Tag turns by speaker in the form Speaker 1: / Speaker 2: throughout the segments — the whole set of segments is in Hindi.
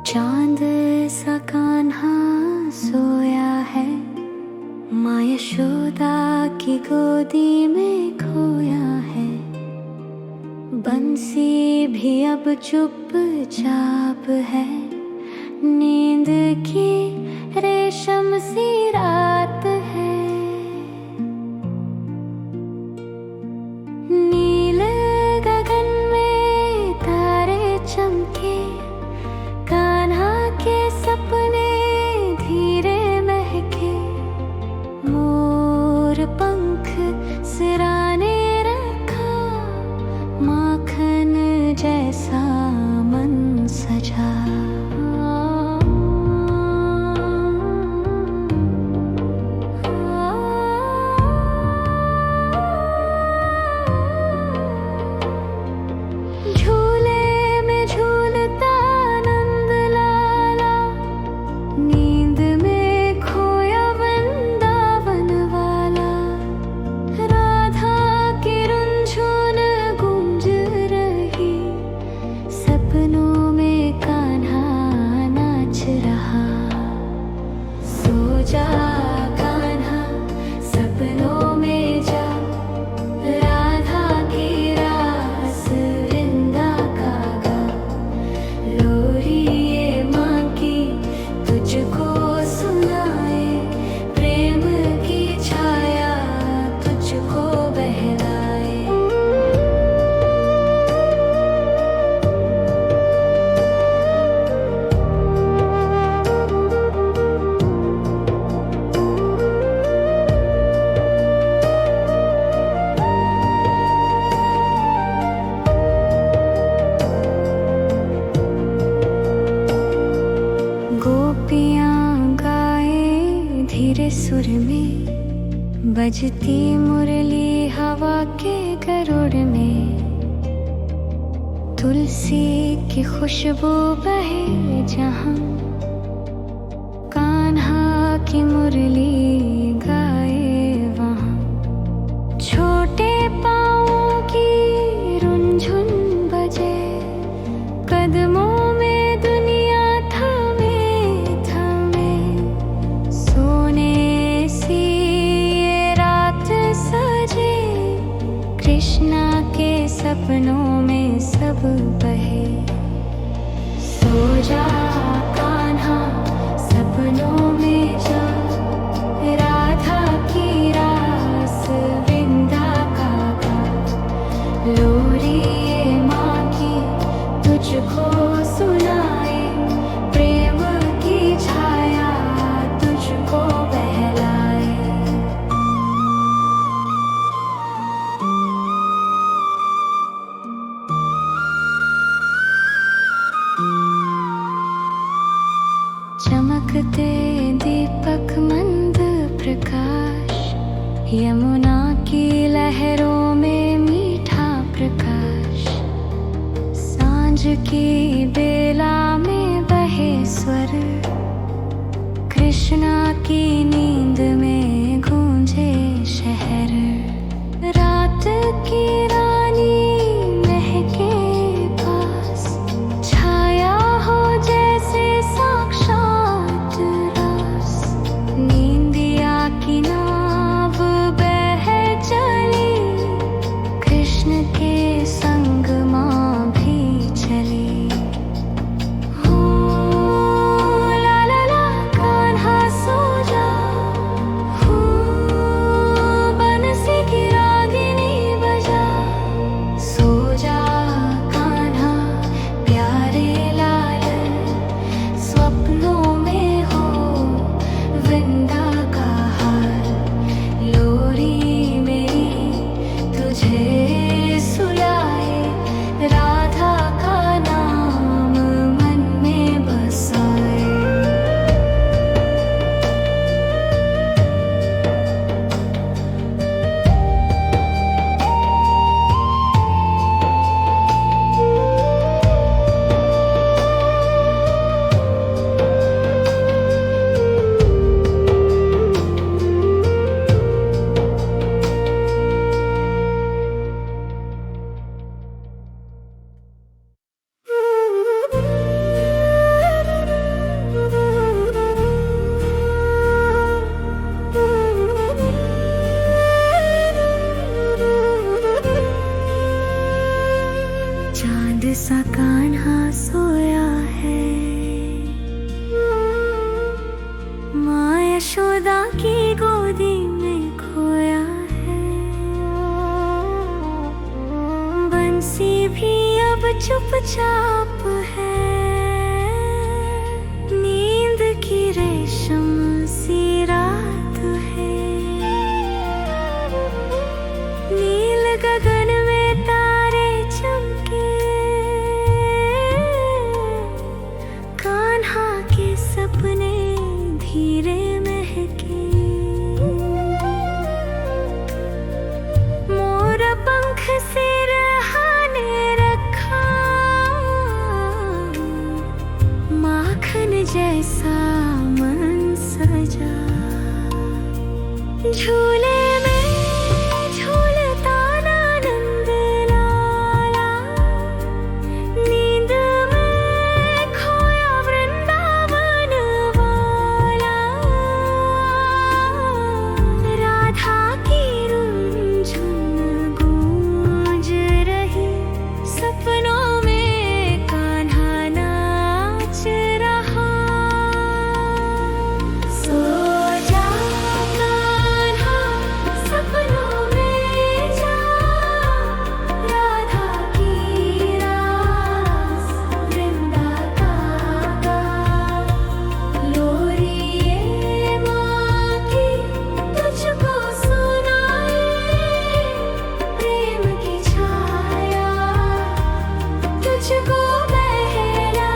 Speaker 1: चांद सा कान्हा सोया है, माँ यशोदा की गोदी में खोया है। बंसी भी अब चुपचाप है, नींद की रेशम सी रात है। नील गगन में तारे चमके, कान्हा के सपने धीरे महके। मोर पंख सिराने रखा, माखन जैसा मन सजा। झूले में झूलता नंद लाला, नींद में खोया वृंदावन वाला। राधा की रुंझुन गूंज रही, सपनों में कान्हा नाच रहा। सो जा कान्हा सपनों में जा, राधा की रास वृंदा का गा। लोरी ये माँ की तुझको सुनाए, प्रेम की छाया तुझको बहलाए। गोपियाँ गाए धीरे सुर में, बजती मुरली हवा के गरुड़ में। तुलसी की खुशबू बहे जहाँ, कान्हा की मुरली गाए वहाँ। छोटे पाँवों की रुंझुन बजे, कदमों में दुनिया थमे थमे। सोने सी ये रात सजे, कृष्णा के सपनों में सब बहे। सो जा कान्हा सपनों में जा, राधा की रास वृंदा का गा। लोरी ये माँ की तुझको सुनाए, प्रेम की छाया तुझको बहलाए। चमकते दीपक मंद प्रकाश, यमुना की लहरों में मीठा प्रकाश। सांझ की बेला में बहे स्वर, कृष्णा की नींद में गूंजे शहर। रात की रानी महके पास, छाया हो जैसे साक्षात रास। नींदिया की नाव बह चली, कृष्ण के संग माँ भी चली। हो ला ला ला कान्हा सो जा, यशोदा की गोदी में खोया है। बंसी भी अब चुपचाप है, नींद की रेशम सी रात है। नील गगन में तारे चमके, कान्हा के सपने धीरे महके। मोर पंख से रहाने रखा, माखन जैसा मन सजा। झूले में झूलता नंद लाला, नींद में खोया वृंदावन वाला। राधा की रुंझुन गूंज रही, सपनों में कान्हा नाच रहा। सो जा कान्हा सपनों में जा, राधा की रास वृंदा का गा। लोरी ये माँ की तुझको सुनाए, प्रेम की छाया तुझको बहलाए।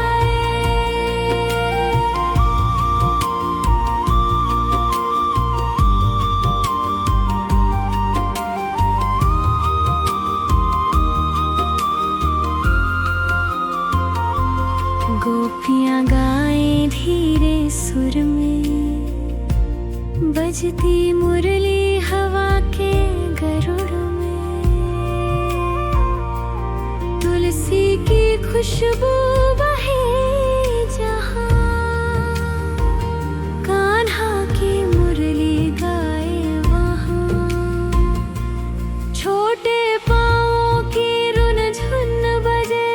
Speaker 1: गोपियां गाएं धीरे सुर में, बजती मुरली हवा के गरुड़ में। तुलसी की खुशबू बहे जहाँ, कान्हा की मुरली गाए वहाँ। छोटे पाँवों की रुनझुन बजे,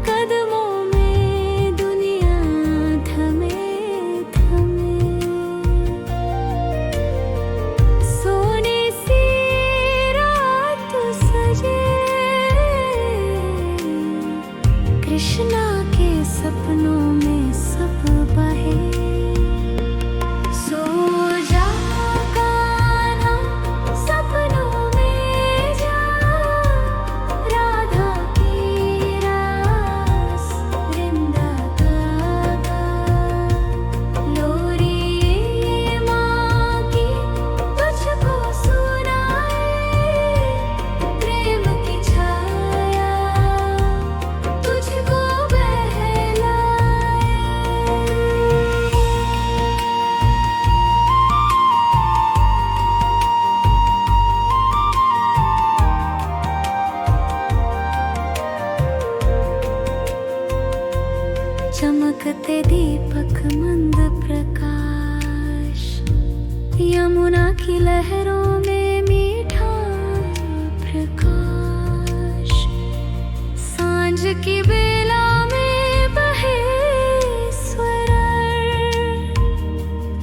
Speaker 1: कदमों में दुनिया थमे थमे। सोने सी रात सजे, कृष्णा के सपनों में सब बहे। सो जा कान्हा सपनों में जा, राधा की रास वृंदा का गा। लोरी ये माँ की तुझको सुनाए, प्रेम की छाया तुझको बहलाए। चमकते दीपक मंद प्रकाश, यमुना की लहरों में मीठा प्रकाश। सांझ की बेला में बहे स्वर,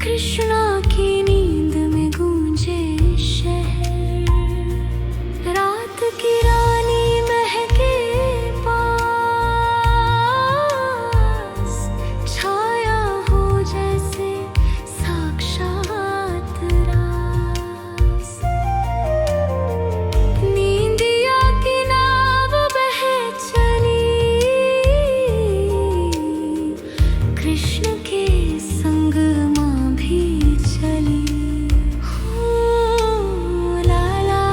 Speaker 1: कृष्णा की नींद में गूंजे शहर। रात की रानी महके पास, छाया हो जैसे साक्षात रास। नींदिया की नाव बह चली, कृष्ण के संग माँ भी चली। हो लाला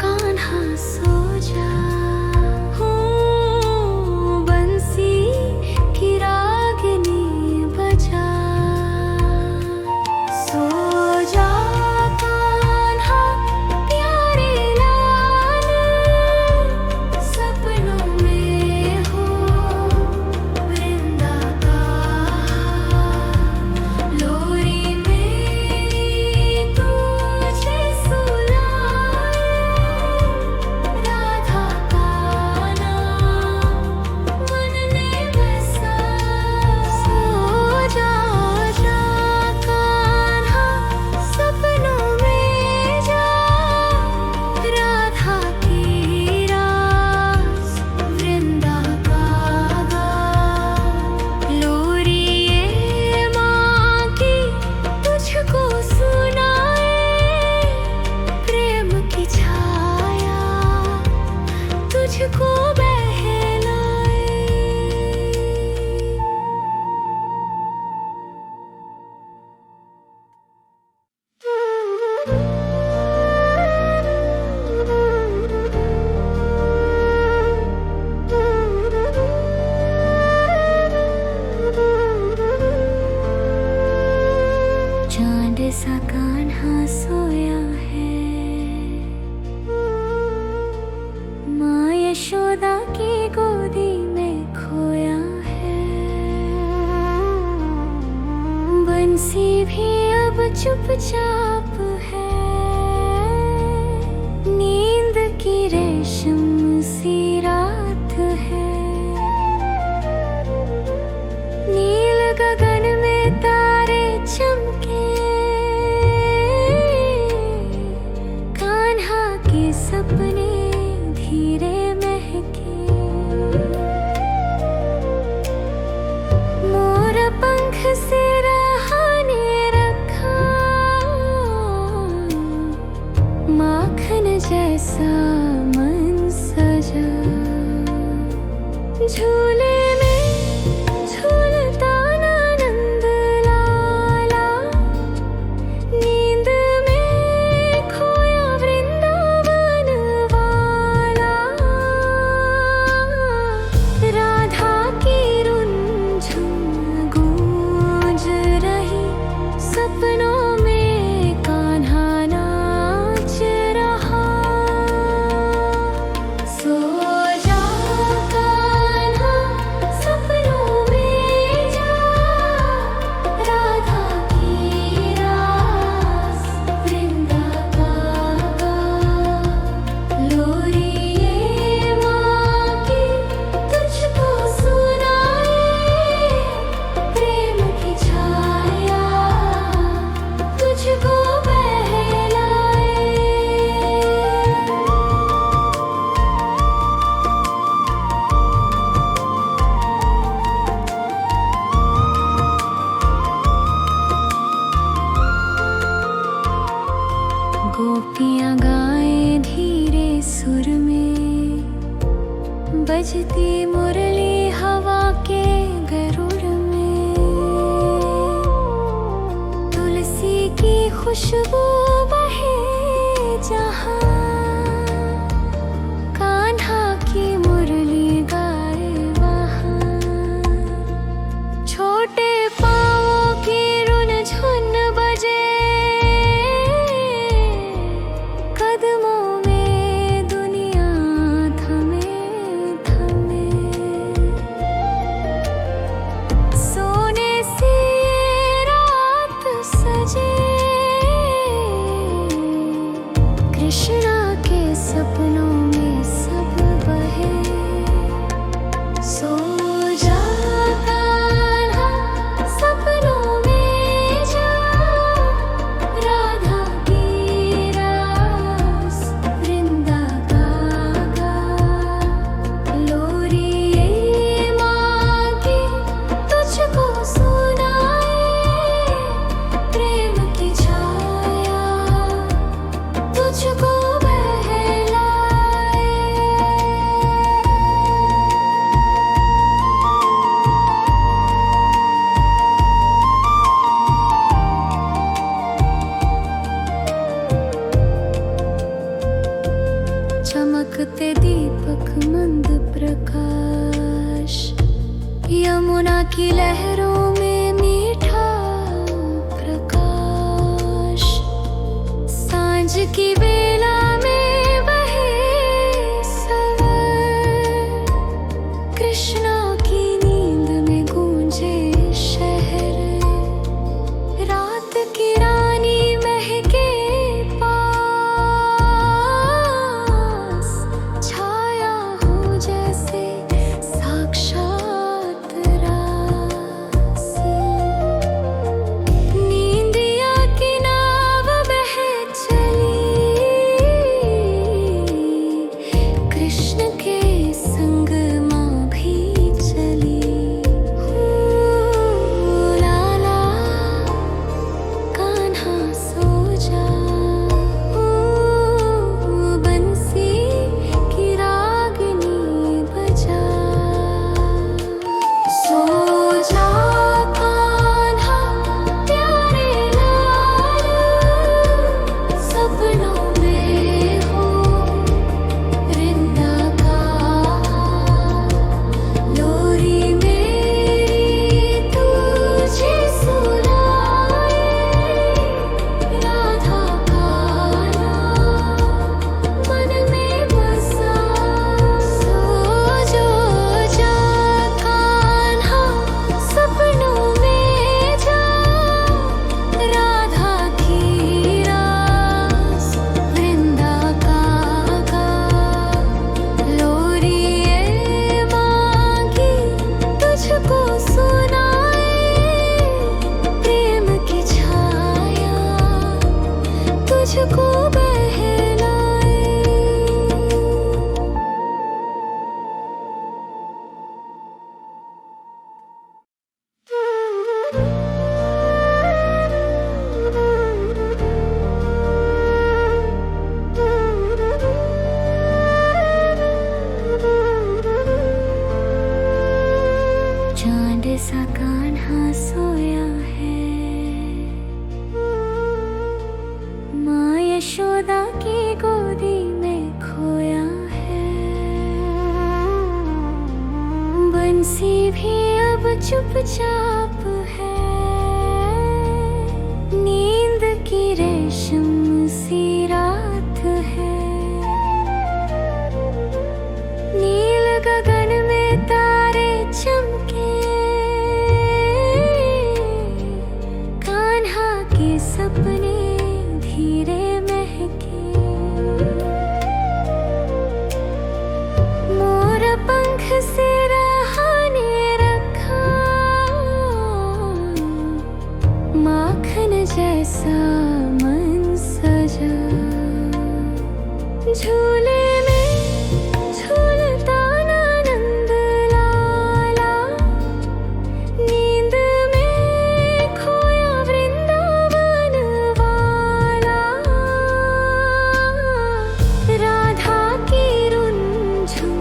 Speaker 1: कान्हा सो जा, हो बंसी की रागिनी बजा। सो जा कान्हा प्यारे लाल, सपनों में हो वृंदा का सी भी अब चुपचाप है, नींद की रेशम सी रात है। नील गगन में तारे चमके, कान्हा के सपने धीरे महके। मोर पंख से माखन जैसा मन सजा, झूले में झूलता आनंद लाला, नींद में खोया वृंदावन वाला। राधा की रुंझुन गूंज रही, सपनों गोपियाँ गाएं धीरे सुर में, बजती मुरली हवा के गरुड़ में। तुलसी की खुशबू बहे जहाँ, कान्हा की मुरली गाए वहाँ। छोटे पाँवों की रुनझुन बजे, कदमों में दुनिया थमे थमे। सोने सी रात सजे, कृष्णा के सपनों में सब बहे। सो जा कान्हा सपनों में जा, राधा की रास वृंदा गागा। लोरी ये मांगे तुझको सुनाए, प्रेम की छाया तुझको बहलाए। चमकते दीपक मंद प्रकाश, यमुना की लहरों में मीठा प्रकाश। सांझ की बेला में बहे सवर, कृष्णा की नींद में गूंजे शहर। रात की रानी महके पास, छाया हो जैसे साक्षात रास। नींदिया की नाव बह चली, सा कान्हा सोया है। माँ यशोदा की गोदी में खोया है। बंसी भी अब चुपचाप है। नींद की रेशम सी रात है। नील गगन में तारे चमके। कान्हा के सपने धीरे महके। मोर पंख से रहा ने रखा। माखन जैसा मन सजा। झूले में झूलता नंद लाला। नींद में खोया वृंदावन वाला। राधा की रुंझुन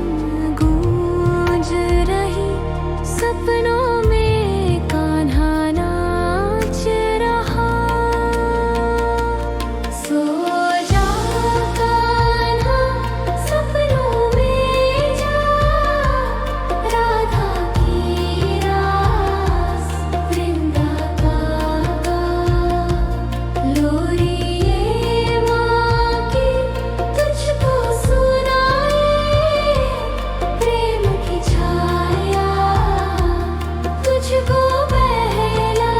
Speaker 1: गूंज रही। सपनों में कान्हा नाच रहा। सो जा कान्हा सपनों में जा। राधा की रास वृंदा का लोरी ये माँ की तुझको सुनाए। प्रेम की छाया तुझको बहलाए।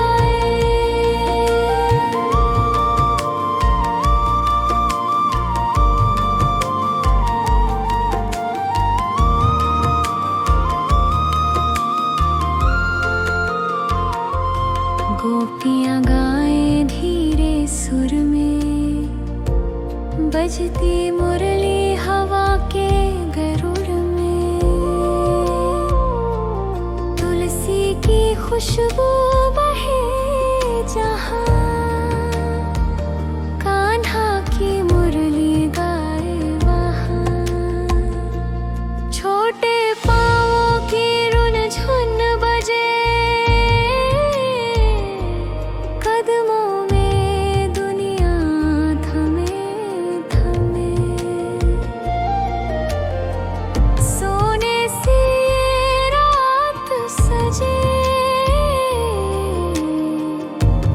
Speaker 1: गोपियाँ गाए धीरे सुर में। बजती मुरली हवा के गरुड़ में। तुलसी की खुशबू बहे जहाँ। कान्हा की मुरली गाए वहाँ। छोटे पाँवों की रुनझुन बजे। कदमों में दुनिया थमे थमे। सोने से ये रात सजे।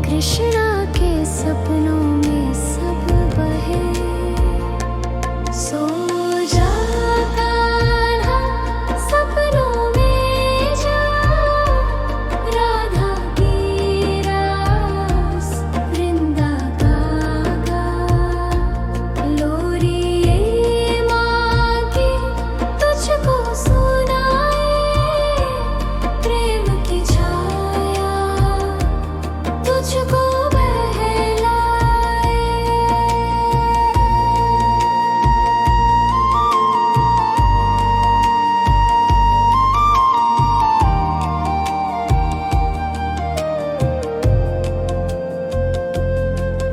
Speaker 1: कृष्णा के सपनों में सब बहे। सो जा कान्हा सपनों में जा। राधा की रास वृंदा का लोरी ये माँ की तुझको सुनाए। प्रेम की छाया तुझको बहलाए।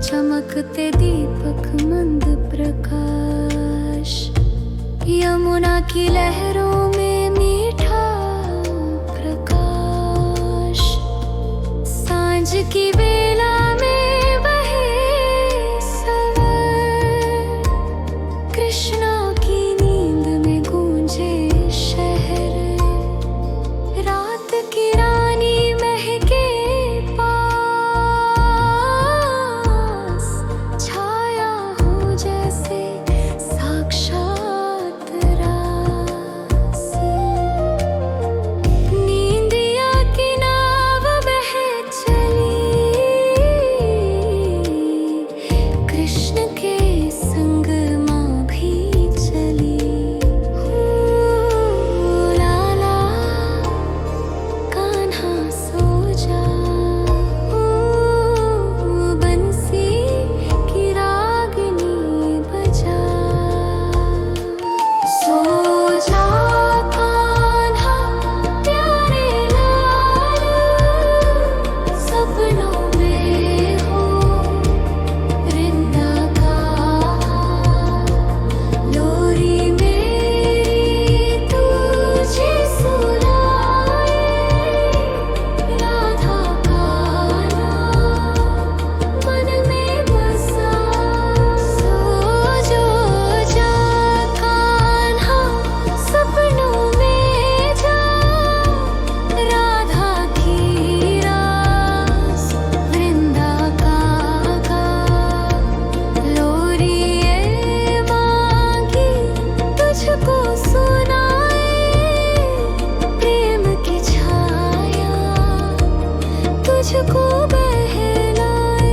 Speaker 1: चमकते दीपक मंद प्रकाश। यमुना की लहरों में मीठा प्रकाश। सांझ की बेला में बहे सवर। कृष्णा की नींद में गूंजे शहर। रात की रानी महके पास। छाया हो जैसे साक्षात रास। नींदिया की नाव बह चली। तुझको बहलाए।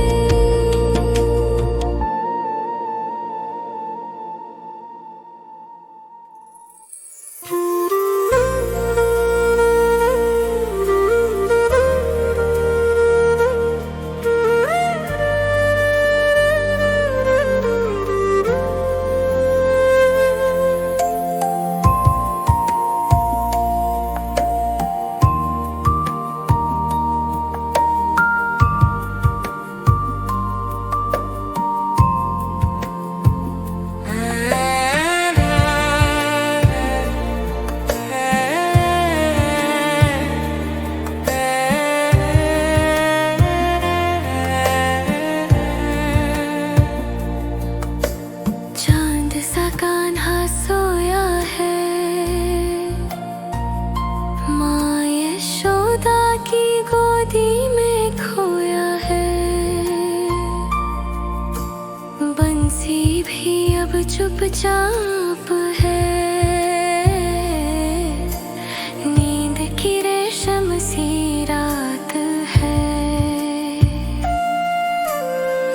Speaker 1: चांद सा कान्हा सोया है, माँ यशोदा की गोदी में खोया है। बंसी भी अब चुपचाप है, नींद की रेशम सी रात है।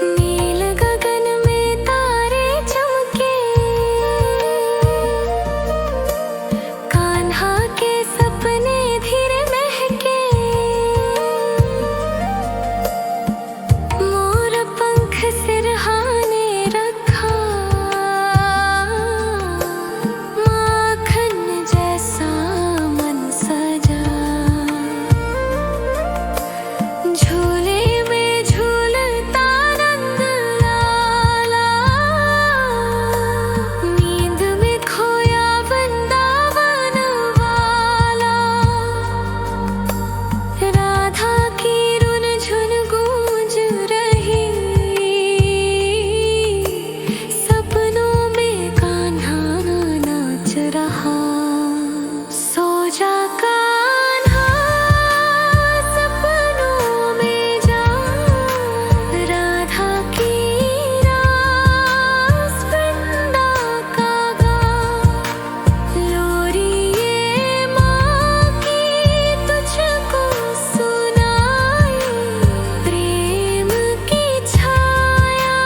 Speaker 1: नील गगन में तारे चमके, कान्हा के सपने धीरे महके। मोर पंख सिरहाने रखा, माखन जैसा मन सजा। झूले में झूलता रंग लाला, नींद में खोया वृंदावन वाला। राधा की रुन झुन गूंज रही, सपनों में कान्हा नाच रहा। सो जा कान्हा, सपनों में जा, राधा की रास वृंदा का गा। लोरी ये माँ की तुझको सुनाई, प्रेम की छाया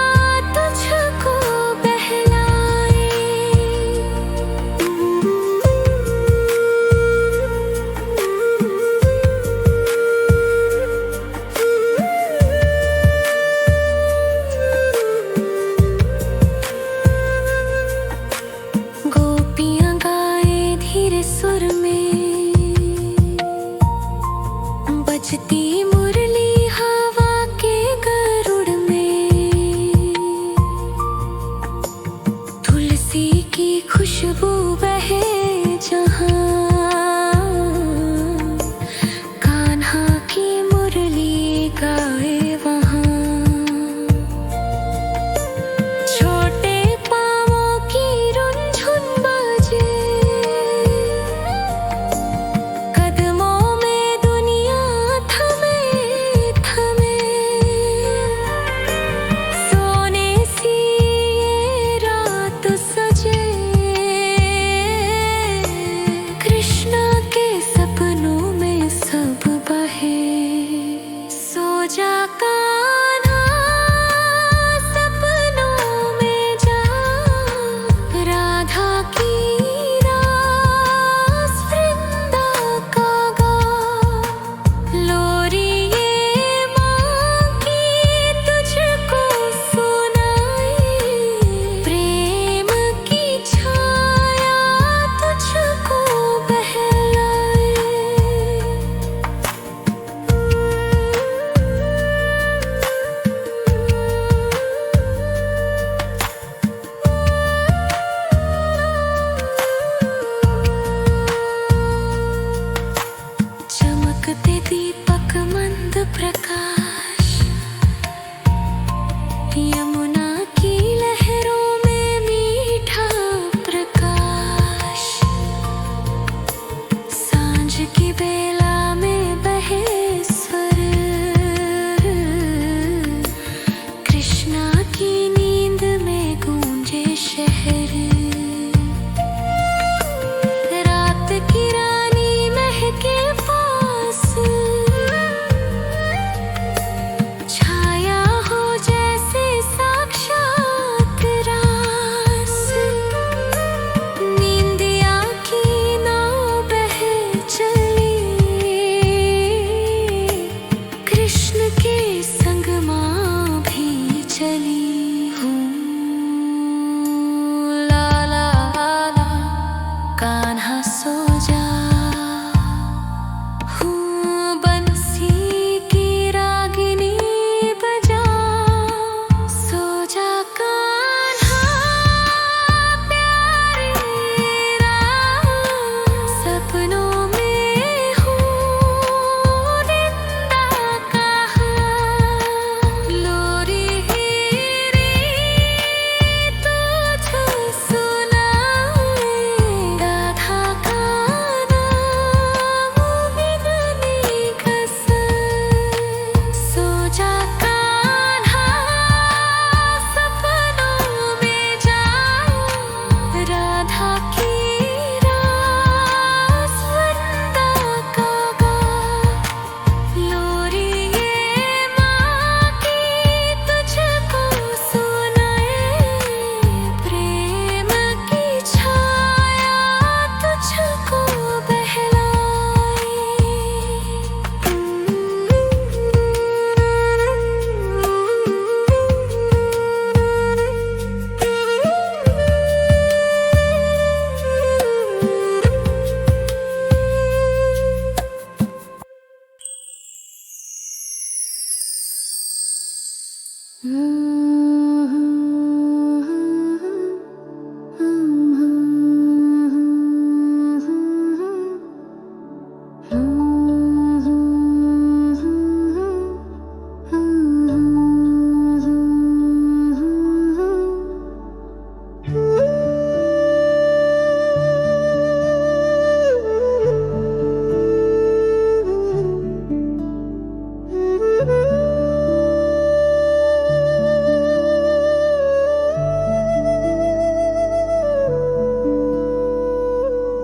Speaker 1: तुझको बहलाए। गोपियाँ गाए धीरे सुर में, बजती मुरली हवा के गरुड़ में। तुलसी की खुशबू बहे जहाँ, कान्हा की मुरली गाए वहाँ। छोटे पाँवों की रुनझुन बाजे, कदमों में दुनिया थमे।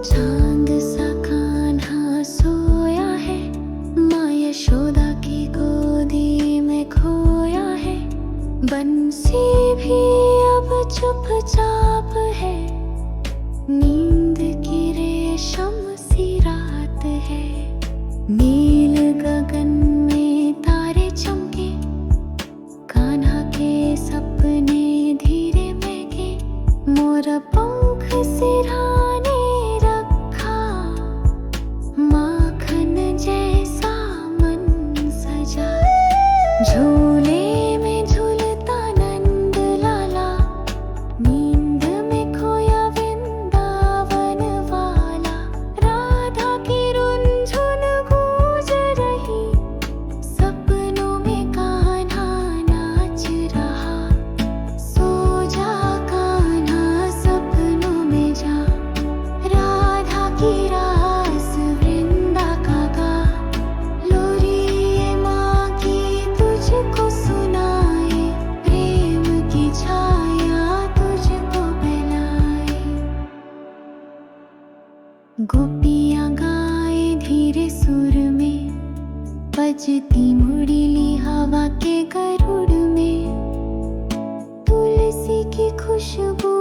Speaker 1: चांद सा कान्हा सोया है, माँ यशोदा की गोदी में खोया है। बंसी भी अब चुपचाप है, नींद की रेशम सी रात है। नील गगन में तारे चमके, कान्हा के सपने धीरे महके। मोर पंख सिरहाने रखा, माखन जैसा मन सजा। झूले में झूलता नंद लाला, नींद में खोया वृंदावन वाला। राधा की रुंझुन गूंज रही, सपनों में कान्हा नाच रहा। सो जा कान्हा सपनों में जा, राधा की रास वृंदा का गा। लोरी ये माँ की तुझको सुनाए, प्रेम की छाया तुझको बहलाए। गोपियाँ गाए धीरे सुर में, बजती मुरली हवा के गरुड़ में। तुलसी की खुशबू